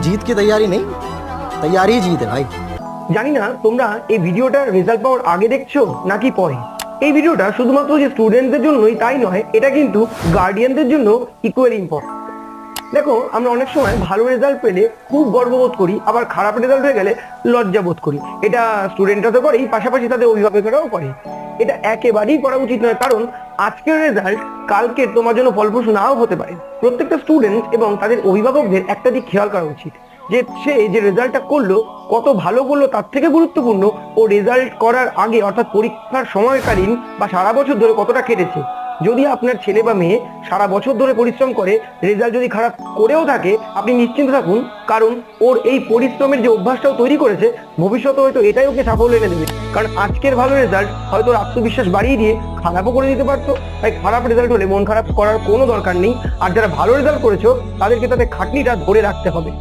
जीत की तैयारी नहीं, तैयारी ही जीत है भाई। জানি না তোমরা এই ভিডিওটার রেজাল্ট পাওয়ার আগে দেখছো নাকি পরে। এই ভিডিওটা শুধুমাত্র যে স্টুডেন্টদের জন্যই তাই নয়, এটা কিন্তু গার্ডিয়ানদের জন্য ইকুয়ালি ইম্পর্টেন্ট। দেখো, আমরা অনেক সময় ভালো রেজাল্ট পেলে খুব গর্ববোধ করি, আবার খারাপ রেজাল্ট হয়ে গেলে লজ্জা বোধ করি। এটা স্টুডেন্টরা তো করেই, পাশাপাশি তাদের অভিভাবকেরাও করে। এটা একেবারেই করা উচিত নয়, কারণ আজকের রেজাল্ট কালকে তোমার জন্য ফলপ্রসূ নাও হতে পারে। প্রত্যেকটা স্টুডেন্ট এবং তাদের অভিভাবকদের একটা দিক খেয়াল করা উচিত, যে সে যে রেজাল্টটা করলো কত ভালো করলো তার থেকে গুরুত্বপূর্ণ ও রেজাল্ট করার আগে অর্থাৎ পরীক্ষার সময়কালীন বা সারা বছর ধরে কতটা কেটেছে। যদি আপনার ছেলে বা মেয়ে সারা বছর ধরে পরিশ্রম করে, রেজাল্ট যদি খারাপ করেও থাকে, আপনি নিশ্চিন্ত থাকুন, কারণ ওর এই পরিশ্রমের যে অভ্যাসটাও তৈরি করেছে, ভবিষ্যতে হয়তো এটাই ওকে সাফল্য এনে দেবে। কারণ আজকের ভালো রেজাল্ট হয়তো ওর আত্মবিশ্বাস বাড়িয়ে দিয়ে খারাপও করে দিতে পারতো। তাই খারাপ রেজাল্ট হলে মন খারাপ করার কোনো দরকার নেই। আর যারা ভালো রেজাল্ট করেছো তাদেরকে তাদের খাটনিটা ধরে রাখতে হবে।